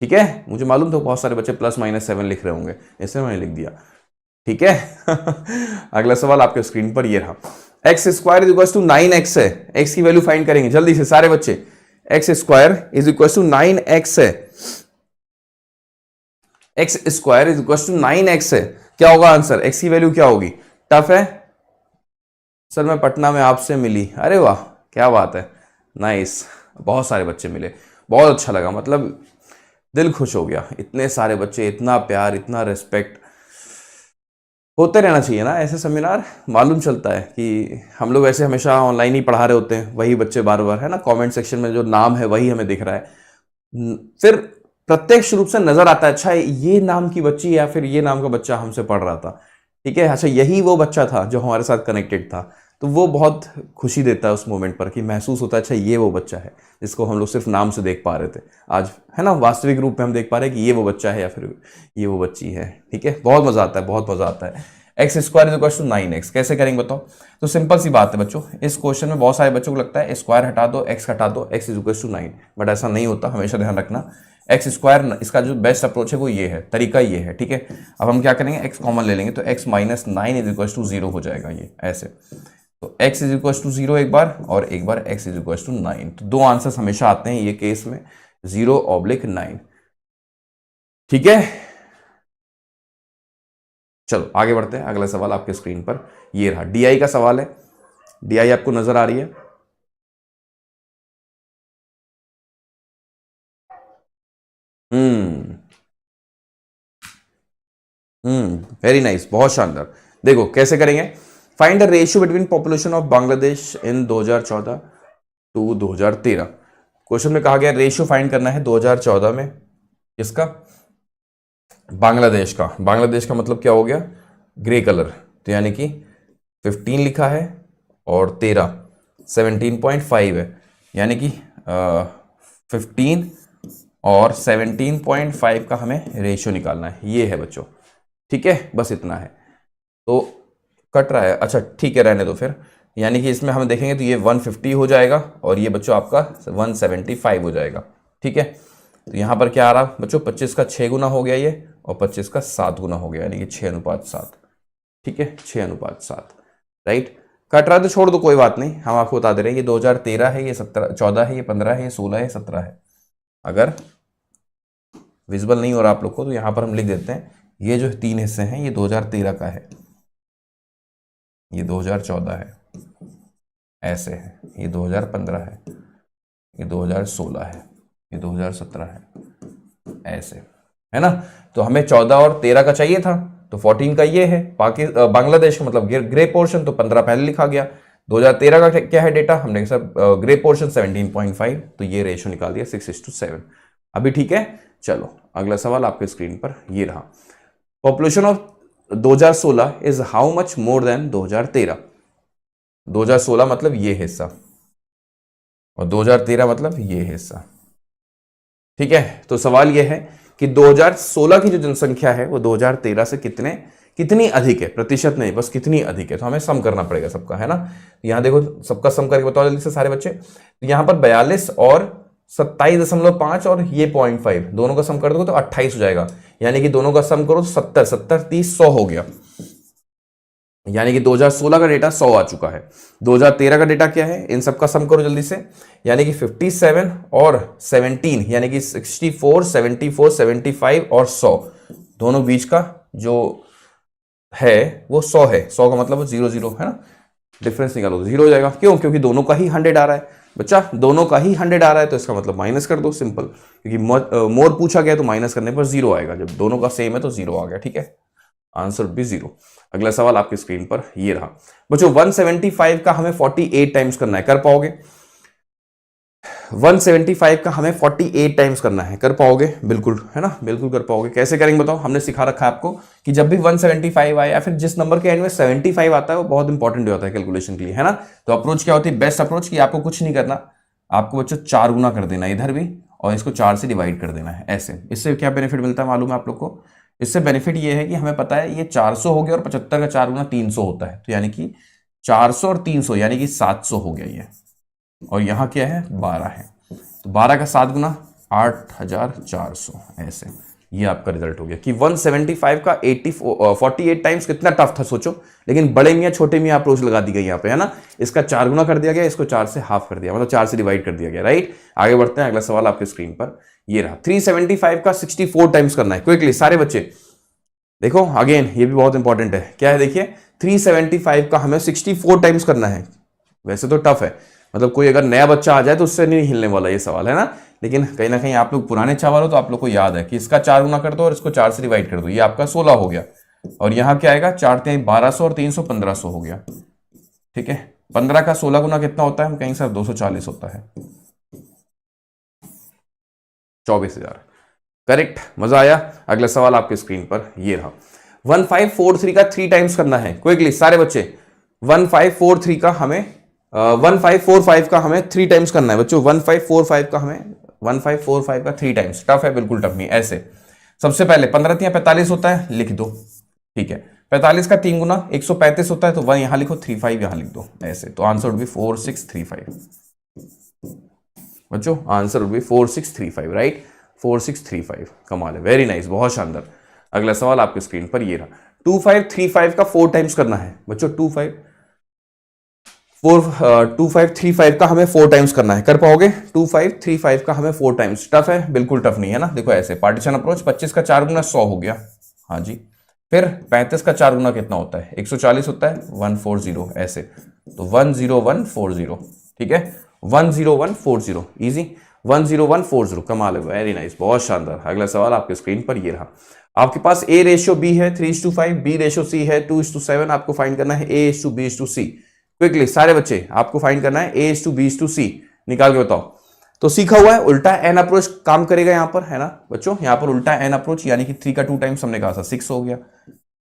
ठीक है। मुझे मालूम था बहुत सारे बच्चे +-7 लिख रहे होंगे, इसलिए मैंने लिख दिया, ठीक है अगला सवाल आपके स्क्रीन पर ये रहा, x square is equal to 9x है। एक्स की वैल्यू फाइंड करेंगे जल्दी से सारे बच्चे। X square is equal to 9x है। X square is equal to 9x है, क्या होगा आंसर? एक्स की वैल्यू क्या होगी? टफ है सर, मैं पटना में आपसे मिली, अरे वाह क्या बात है, नाइस, बहुत सारे बच्चे मिले, बहुत अच्छा लगा, मतलब दिल खुश हो गया, इतने सारे बच्चे, इतना प्यार, इतना रिस्पेक्ट, होते रहना चाहिए ना ऐसे सेमिनार। मालूम चलता है कि हम लोग ऐसे हमेशा ऑनलाइन ही पढ़ा रहे होते हैं, वही बच्चे बार बार, है ना, कमेंट सेक्शन में जो नाम है वही हमें दिख रहा है, फिर प्रत्यक्ष रूप से नजर आता है, अच्छा ये नाम की बच्ची या फिर ये नाम का बच्चा हमसे पढ़ रहा था, ठीक है, अच्छा यही वो बच्चा था जो हमारे साथ कनेक्टेड था। तो वो बहुत खुशी देता है उस मोमेंट पर, कि महसूस होता है अच्छा ये वो बच्चा है जिसको हम लोग सिर्फ नाम से देख पा रहे थे, आज है ना वास्तविक रूप में हम देख पा रहे हैं कि ये वो बच्चा है या फिर ये वो बच्ची है, ठीक है। बहुत मजा आता है, बहुत मजा आता है। X square is equal to 9x कैसे करेंगे बताओ? तो सिंपल सी बात है बच्चों, इस क्वेश्चन में बहुत सारे बच्चों को लगता है स्क्वायर हटा दो, एक्स हटा दो, x is equal to 9, but ऐसा नहीं होता, हमेशा ध्यान रखना। एक्स स्क्वायर, इसका जो बेस्ट अप्रोच है वो ये है, तरीका ये है, ठीक है। अब हम क्या करेंगे, एक्स कॉमन ले लेंगे, तो एक्स -9 इज इक्वल टू 0 हो जाएगा, ये ऐसे। तो x इज इक्वल टू 0 एक बार, और एक बार x इज इक्वल टू 9, तो दो आंसर्स हमेशा आते हैं ये केस में, 0/9, ठीक है। चलो आगे बढ़ते हैं, अगला सवाल आपके स्क्रीन पर ये रहा, DI का सवाल है। DI आपको नजर आ रही है? वेरी नाइस, बहुत शानदार। देखो कैसे करेंगे, find the ratio between population of Bangladesh in 2014 to 2013। Question में कहा गया रेशियो फाइंड करना है 2014 में, किसका? बांग्लादेश का। बांग्लादेश का मतलब क्या हो गया? ग्रे कलर, तो यानी कि 15 लिखा है और 13 17.5 है, यानी कि 15 और 17.5 का हमें रेशियो निकालना है, ये है बच्चों, ठीक है, बस इतना है। तो कट रहा है, अच्छा ठीक है रहने दो फिर, यानी कि इसमें हम देखेंगे तो ये 150 हो जाएगा और ये बच्चों आपका 175 हो जाएगा, ठीक है। तो यहाँ पर क्या आ रहा बच्चों, 25 का 6 गुना हो गया ये, और 25 का 7 गुना हो गया, यानी कि 6:7, ठीक है, 6:7, राइट। कट रहा है तो छोड़ दो, कोई बात नहीं, हम आपको बता दे रहे हैं ये 2013 है, ये 14 है, ये 15 है, ये 16 है, 17 है। अगर विजिबल नहीं हो रहा आप लोग को तो यहाँ पर हम लिख देते हैं ये जो 3 हिस्से हैं ये 2013 का है, ये 2014 है, ऐसे है, ये 2015 है, ये 2016 है, ये 2017 है, ऐसे, है ना। तो हमें 14 और 13 का चाहिए था, तो 14 का ये है बांग्लादेश का मतलब ग्रे पोर्शन, तो 15 पहले लिखा गया। 2013 का क्या है डेटा, हमने सर ग्रे पोर्शन 17.5, तो ये रेशियो निकाल दिया 6:7। अभी ठीक है। चलो अगला सवाल आपके स्क्रीन पर ये रहा। Population of 2016 is how much more than 2013। 2016 मतलब ये हिस्सा और 2013 मतलब ये हिस्सा, ठीक है। तो सवाल ये है कि 2016 की जो जनसंख्या है वो 2013 से कितनी अधिक है, प्रतिशत नहीं, बस कितनी अधिक है। तो हमें सम करना पड़ेगा सबका, है ना। यहां देखो सबका सम करके बताओ जल्दी से सारे बच्चे। तो यहां पर 42 और 27.5 और ये 0.5 दोनों का सम कर दो तो 28 हो जाएगा, यानी कि दोनों का सम करो तो 70 70 30 100 हो गया, यानी कि 2016 का डेटा 100 आ चुका है। 2013 का डेटा क्या है, इन सबका सम करो जल्दी से, यानी कि 57 और 17 यानी कि 64 74 75 और 100 दोनों बीच का जो है वो 100 है। 100 का मतलब 0 0 है ना, डिफरेंस निकालो तो 0 हो जाएगा। क्यों, क्योंकि दोनों का ही 100 आ रहा है बच्चा, दोनों का ही 100 आ रहा है, तो इसका मतलब माइनस कर दो, सिंपल। क्योंकि मोर पूछा गया तो माइनस करने पर 0 आएगा, जब दोनों का सेम है तो 0 आ गया, ठीक है। आंसर भी 0। अगला सवाल आपकी स्क्रीन पर ये रहा। बच्चों 175 का हमें 48 टाइम्स करना है, कर पाओगे? 175 का हमें 48 टाइम्स करना है, कर पाओगे? बिल्कुल, है ना, बिल्कुल कर पाओगे। कैसे करेंगे बताओ? हमने सिखा रखा है आपको कि जब भी 175 आए या फिर जिस नंबर के एंड में 75 आता है वो बहुत इंपॉर्टेंट होता है कैलकुलेशन के लिए, है ना। तो अप्रोच क्या होती है, बेस्ट अप्रोच, की आपको कुछ नहीं करना, आपको बच्चों 4 गुना कर देना इधर भी और इसको 4 से डिवाइड कर देना है, ऐसे। इससे क्या बेनिफिट मिलता है मालूम है आप लोग को? इससे बेनिफिट ये है कि हमें पता है ये 400 हो गया और 75 का 4 गुना 300 होता है, तो यानी कि 400 और 300 यानी कि 700 हो गया ये, और यहां क्या है 12 है, तो 12 का 7 गुना 8400, ऐसे। ये आपका रिजल्ट हो गया कि 175 का 48 टाइम्स। कितना टफ था सोचो, लेकिन बड़े मियाँ छोटे मियाँ अप्रोच लगा दी गई यहाँ पे, है ना। इसका 4 गुना कर दिया गया, इसको 4 से हाफ कर दिया, मतलब 4 से डिवाइड कर दिया गया, राइट। आगे बढ़ते हैं, अगला सवाल आपके स्क्रीन पर ये रहा। 375 का 64 टाइम्स करना है, क्विकली सारे बच्चे देखो। अगेन ये भी बहुत इंपॉर्टेंट है, क्या है देखिए, 375 का हमें 64 टाइम्स करना है। वैसे तो टफ है, मतलब कोई अगर नया बच्चा आ जाए तो उससे नहीं हिलने वाला ये सवाल, है ना। लेकिन कहीं ना कहीं आप लोग पुराने चावल हो तो आप लोग को याद है कि इसका 4 गुना कर दो और इसको 4 से डिवाइड कर दो, ये आपका 16 हो गया। और यहां क्या आएगा, 4 3 1200 और 300 1500 हो गया, ठीक है। 15 का 16 गुना कितना होता है, हम कहीं सर 240 होता है, 24,000, करेक्ट। मजा आया। अगला सवाल आपके स्क्रीन पर ये रहा। 1543 का 3 टाइम्स करना है, क्विकली सारे बच्चे। 1543 का हमें 1545 का हमें 3 टाइम्स करना है बच्चों। 1545 का हमें 1545 का 3 टाइम्स। टफ है, बिल्कुल टफ नहीं, ऐसे। सबसे पहले 15 3 45 होता है, लिख दो, ठीक है। 45 का 3 गुना 135 होता है, तो 1 यहां लिखो, 35 यहां लिख दो, ऐसे। तो आंसर वुड बी 4635 बच्चों, आंसर वुड बी 4635, राइट। 4635, कमाल है, वेरी नाइस, बहुत शानदार। अगला सवाल आपके स्क्रीन पर ये रहा। 2535 का 4 टाइम्स करना है बच्चों। 2535 का हमें 4 टाइम्स करना है, कर पाओगे? 2535 का हमें 4 टाइम्स। टफ है, बिल्कुल टफ नहीं है ना। देखो ऐसे पार्टीशन अप्रोच, 25 का 4 गुना 100 हो गया, हाँ जी। फिर 35 का 4 गुना कितना होता है, 140 होता है, 140, ऐसे। तो 10140, ठीक है, 10140, इजी। 10140, कमाल है, वेरी नाइस, बहुत शानदार। अगला सवाल आपके स्क्रीन पर ये रहा। आपके पास A रेशियो B है 3:5, B रेशियो C है 2:7। आपको फाइंड करना है A:B:C। क्विकली सारे बच्चे आपको फाइंड करना है A:B:C, निकाल के बताओ। तो सीखा हुआ है उल्टा एन अप्रोच काम करेगा यहां पर, है ना बच्चों। यहां पर उल्टा एन अप्रोच, यानी कि 3 का 2 टाइम्स हमने कहा था 6 हो गया,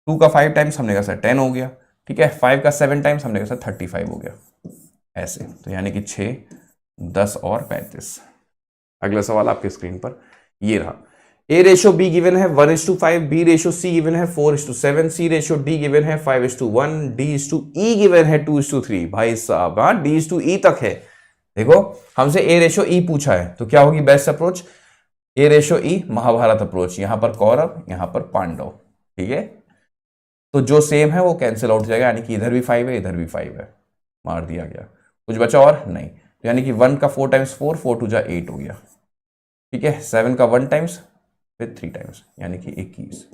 2 का 5 टाइम्स हमने कहा 10 हो गया, ठीक है। 5 का 7 टाइम्स हमने कहा 35 हो गया, ऐसे। तो यानी कि 6 10 और 35। अगला सवाल आपके स्क्रीन पर ये रहा। A रेशियो B गिवन है 1:5, B रेशियो C गिवन है 4:7, C रेशियो D गिवन है 5:1, D/E गिवन है 2:3। भाई साहब, हाँ, D/E तक है। देखो हमसे A रेशियो E पूछा है, तो क्या होगी best approach? A ratio E, Mahabharat approach. यहां पर कौरव, यहां पर पांडव, ठीक है। तो जो सेम है वो कैंसिल आउट हो जाएगा, यानी कि इधर भी 5 है, इधर भी 5 है, मार दिया गया। कुछ बचा और नहीं, तो यानी कि 1 का 4 टाइम्स 4, 4 2 8 हो गया, ठीक है। 7 का 1 टाइम्स फिर 3 टाइम्स, यानी कि 21।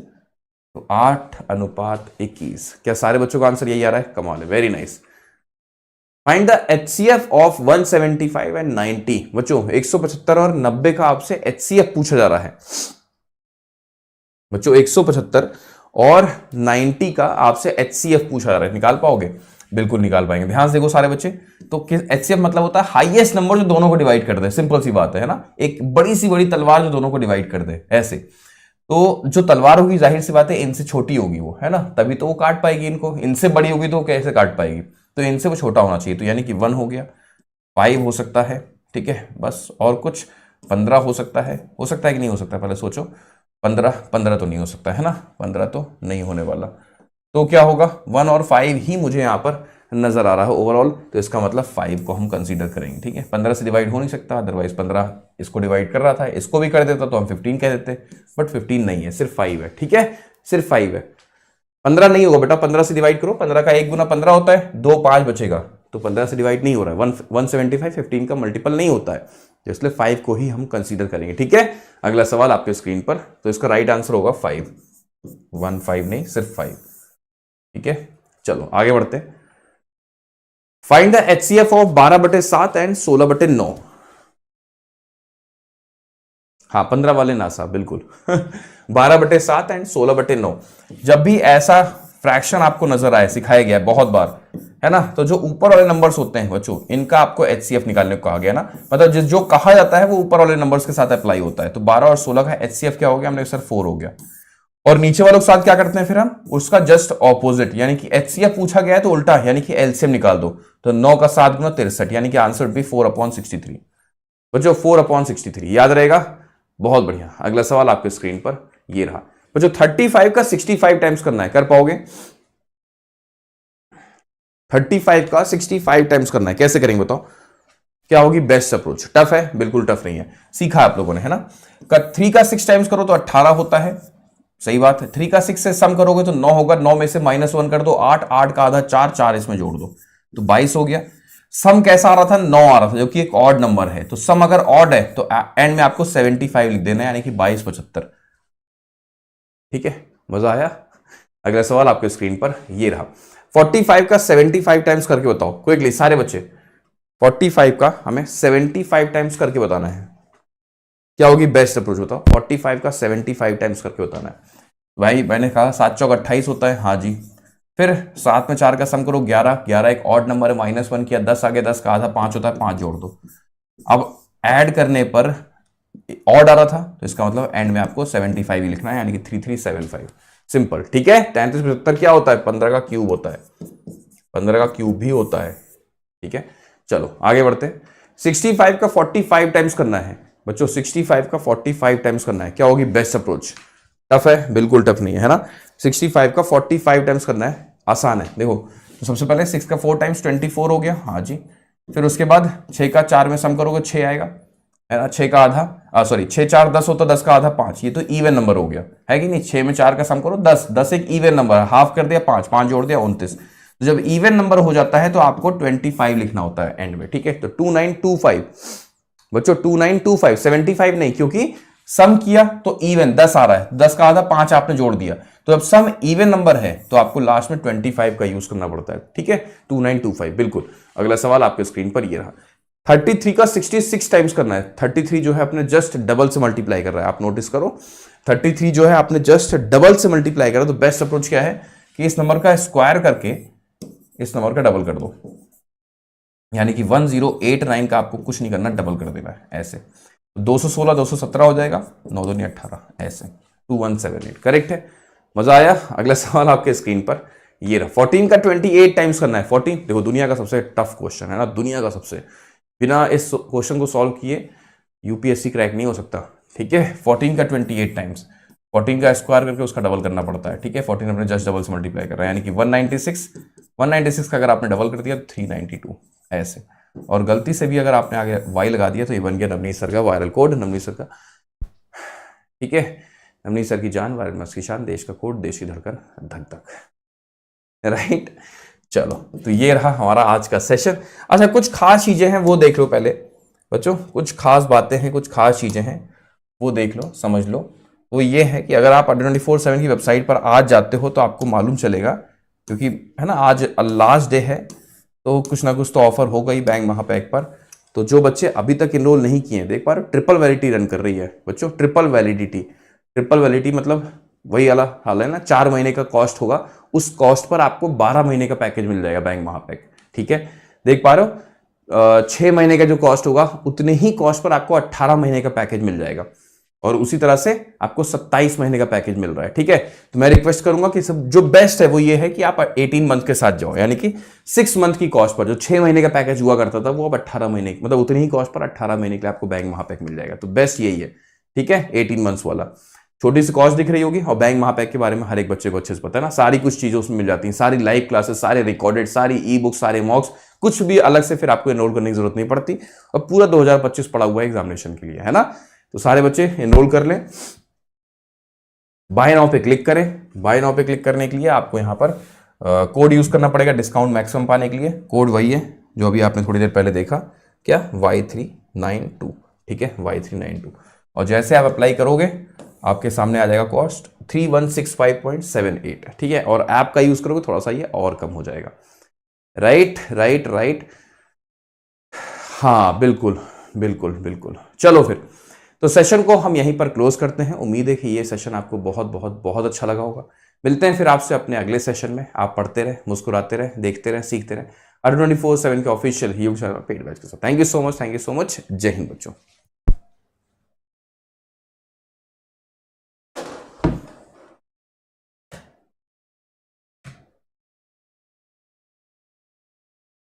8:21। क्या सारे बच्चों का आंसर यही आ रहा है? कमाल है, very nice. Find the HCF of 175 and 90। बच्चों 175 और 90 का आपसे HCF पूछा जा रहा है। बच्चों 175 और 90 का आपसे HCF पूछा जा रहा है, निकाल पाओगे? बिल्कुल निकाल पाएंगे। ध्यान से देखो सारे बच्चे, तो HCF मतलब होता है हाईएस्ट नंबर जो दोनों को डिवाइड कर दे। सिंपल सी बात है ना, एक बड़ी सी बड़ी तलवार जो दोनों को डिवाइड कर दे, ऐसे। तो जो तलवार होगी जाहिर सी बात है इनसे छोटी होगी वो, है ना, तभी तो वो काट पाएगी इनको। इनसे बड़ी होगी तो कैसे काट पाएगी? तो इनसे वो छोटा होना चाहिए, तो यानी कि 1 हो गया, 5 हो सकता है, ठीक है, बस। और कुछ 15 हो सकता है कि नहीं हो सकता? पहले सोचो। 15 तो नहीं हो सकता, है ना, 15 तो नहीं होने वाला। तो क्या होगा? 1 और 5 ही मुझे यहां पर नजर आ रहा है ओवरऑल, तो इसका मतलब 5 को हम कंसीडर करेंगे, ठीक है। 15 से डिवाइड हो नहीं सकता, अदरवाइज 15 इसको डिवाइड कर रहा था, इसको भी कर देता तो हम 15 कह देते, बट 15 नहीं है, सिर्फ 5 है, ठीक है, सिर्फ 5 है। 15 नहीं होगा बेटा, 15 से डिवाइड करो, 15 का 1 गुना 15 होता है, 2 5 बचेगा, तो 15 से डिवाइड नहीं हो रहा है। 175 15 का मल्टीपल नहीं होता है, तो इसलिए 5 को ही हम कंसीडर करेंगे, ठीक है। अगला सवाल आपके स्क्रीन पर, तो इसका राइट आंसर होगा 5, 1 5 नहीं, सिर्फ 5, ठीक है। चलो आगे बढ़ते। Find the HCF of 12/7 and 16/9। हाँ 15 वाले ना साहब, बिल्कुल 12/7 एंड 16/9। जब भी ऐसा फ्रैक्शन आपको नजर आए, सिखाया गया है बहुत बार, है ना, तो जो ऊपर वाले नंबर्स होते हैं बच्चों, इनका आपको HCF निकालने को कहा गया ना, मतलब जो कहा जाता है वो ऊपर वाले नंबर्स के साथ अप्लाई होता है। तो 12 और 16 का HCF क्या हो गया? हमने सर 4 हो गया। और नीचे वालों के साथ क्या करते हैं फिर हम? उसका जस्ट ऑपोजिट, यानी कि HCF पूछा गया है तो उल्टा, यानी कि LCM निकाल दो। तो 9 का 7 गुना 63, यानी कि आंसर भी 4/63। बच्चों 4/63 याद रहेगा, बहुत बढ़िया। अगला सवाल आपके स्क्रीन पर ये रहा। बच्चों 35 का 65 टाइम्स करना है, कर पाओगे? 35 का 65 टाइम्स करना है, कैसे करेंगे बताओ? क्या होगी बेस्ट अप्रोच? टफ है? बिल्कुल टफ नहीं है, सीखा आप लोगों ने, है ना। 3 का 6 टाइम्स करो तो 18 होता है, सही बात है। 3 का 6 से सम करोगे तो 9 होगा, 9 में से -1 कर दो, 8, 8 का आधा 4, 4 इसमें जोड़ दो तो 22 हो गया। सम कैसा आ रहा था? 9 आ रहा था, जो कि एक ऑड नंबर है, तो सम अगर ऑड है तो एंड में आपको 75 लिख देना है, यानी कि 22/75, ठीक है। मजा आया? अगला सवाल आपके स्क्रीन पर ये रहा। 45 का 75 टाइम्स करके बताओ क्विकली सारे बच्चे। 45 का हमें 75 टाइम्स करके बताना है, क्या होगी बेस्ट अप्रोच बताओ? 45 का 75 टाइम्स करके बताना है। भाई मैंने कहा 7 चौक 28 होता है, हाँ जी। फिर 7 में 4 का सम करो 11, 11 एक ऑड नंबर है, -1 किया, 10 आगे, 10 का आधा 5 होता है, 5 जोड़ दो। अब ऐड करने पर ऑड आ रहा था, तो इसका मतलब एंड में आपको 75 ही लिखना है, यानी कि 3375, सिंपल, ठीक है। 3375 क्या होता है? 15 का क्यूब होता है, 15 का क्यूब भी होता है, ठीक है। चलो आगे बढ़ते। 65 का 45 टाइम्स करना है बच्चों, 65 का 45 टाइम्स करना है, क्या होगी बेस्ट अप्रोच? टफ है? बिल्कुल टफ नहीं है ना। 65 का 45 टाइम्स करना है, आसान है। देखो तो सबसे पहले 6 का 4 टाइम्स 24 हो गया, हाँ जी। फिर उसके बाद 6 का 4 में सम करोगे 6 आएगा, है ना। 6 का आधा, सॉरी 6 4 10 होता, 10 का आधा 5, ये तो इवन नंबर हो गया, है कि नहीं। 6 में 4 का सम करो 10, 10 एक इवन नंबर है, हाफ कर दिया 5, 5 जोड़ दिया 29। तो जब इवन नंबर हो जाता है तो आपको 25 लिखना होता है एंड में, ठीक है। तो 2925 बच्चों, 2925, 75 नहीं, क्योंकि सम किया तो इवन 10 आ रहा है, 10 का आधा 5 आपने जोड़ दिया, तो जब सम इवन नंबर है तो आपको लास्ट में 25 का यूज करना पड़ता है, ठीक है। 2925 बिल्कुल। अगला सवाल आपके स्क्रीन पर ये रहा। 33 का 66 टाइम्स करना है। 33 जो है अपने जस्ट डबल से मल्टीप्लाई कर रहा है, आप नोटिस करो 33 जो है आपने जस्ट डबल से मल्टीप्लाई कर रहा है। तो बेस्ट अप्रोच क्या है कि इस नंबर का स्क्वायर करके इस नंबर का डबल कर दो, यानी कि 1089 का आपको कुछ नहीं करना, डबल कर देना है ऐसे। 216 217 हो जाएगा, 9 दूनी 18, ऐसे 2178, करेक्ट है। मजा आया? अगला सवाल आपके स्क्रीन पर ये रहा। 14 का 28 टाइम्स करना है। 14 देखो दुनिया का सबसे टफ क्वेश्चन है ना, दुनिया का सबसे, बिना इस क्वेश्चन को सॉल्व किए यूपीएससी क्रैक नहीं हो सकता, ठीक है। 14 का 28 टाइम्स, 14 का स्क्वायर करके उसका डबल करना पड़ता है, ठीक है। 14 अपने जस्ट डबल से मल्टीप्लाई कर रहा है, यानी कि 196 का अगर आपने डबल कर दिया तो 392 ऐसे। और गलती से भी अगर आपने आगे वाई लगा दिया तो ये बन गया नवनीत सर का वायरल कोड, नवनीत सर का, ठीक है। नवनीत सर की जान, वायरल मस्क की शान, देश का कोड, देश की धड़कन, धक धक, राइट। चलो तो ये रहा हमारा आज का सेशन। अच्छा कुछ खास चीजें हैं वो देख लो पहले बच्चों, कुछ खास बातें हैं, कुछ खास चीजें हैं वो देख लो, समझ लो। वो ये है कि अगर आप अड्डा 24/7 की वेबसाइट पर आज जाते हो तो आपको मालूम चलेगा, क्योंकि है ना आज लास्ट डे है, तो कुछ ना कुछ तो ऑफर होगा ही बैंक महापैक पर। तो जो बच्चे अभी तक इनरोल नहीं किए हैं, देख पा रहे हो ट्रिपल वैलिडिटी रन कर रही है बच्चों, ट्रिपल वैलिडिटी। ट्रिपल वैलिडिटी मतलब वही वाला हाल है ना, 4 महीने का कॉस्ट होगा, उस कॉस्ट पर आपको 12 महीने का पैकेज मिल जाएगा बैंक महापैक। ठीक है, देख पा रहे हो 6 महीने का जो कॉस्ट होगा उतने ही कॉस्ट पर आपको 18 महीने का पैकेज मिल जाएगा, और उसी तरह से आपको 27 महीने का पैकेज मिल रहा है। ठीक है, तो मैं रिक्वेस्ट करूंगा कि सब जो बेस्ट है वो ये है कि आप 18 मंथ के साथ जाओ, यानी कि 6 मंथ की कॉस्ट पर जो 6 महीने का पैकेज हुआ करता था वो अब 18 महीने मतलब उतनी ही कॉस्ट पर 18 महीने के लिए आपको बैंक महापैक मिल जाएगा। तो बेस्ट यही है। ठीक है, 18 मंथ्स वाला छोटी सी कॉस्ट दिख रही होगी, और बैंक महापैक के बारे में हर एक बच्चे को अच्छे से पता है ना, सारी कुछ चीजें उसमें मिल जाती हैं, सारी लाइव क्लासेस, सारे रिकॉर्डेड, सारी ई बुक, सारे मॉक्स, कुछ भी अलग से फिर आपको एनरोल करने की जरूरत नहीं पड़ती, और पूरा 2025 पड़ा हुआ है एग्जामिनेशन के लिए, है ना। तो सारे बच्चे एनरोल कर लें, बाय नाउ पे क्लिक करें। बाय नाउ पे क्लिक करने के लिए आपको यहां पर कोड यूज करना पड़ेगा डिस्काउंट मैक्सिमम पाने के लिए। कोड वही है जो अभी आपने थोड़ी देर पहले देखा, क्या Y392। ठीक है, Y392, और जैसे आप अप्लाई करोगे आपके सामने आ जाएगा कॉस्ट 3165.78। ठीक है, और ऐप का यूज करोगे थोड़ा सा ये और कम हो जाएगा। राइट राइट राइट, हाँ बिल्कुल बिल्कुल बिल्कुल। चलो फिर तो सेशन को हम यहीं पर क्लोज करते हैं। उम्मीद है कि ये सेशन आपको बहुत बहुत बहुत अच्छा लगा होगा। मिलते हैं फिर आपसे अपने अगले सेशन में। आप पढ़ते रहे, मुस्कुराते रहे, देखते रहे, सीखते रहे। अड्डा 24/7 के official YouTube channel paid batch के साथ। Thank you so much, thank you so much. जय हिंद बच्चों।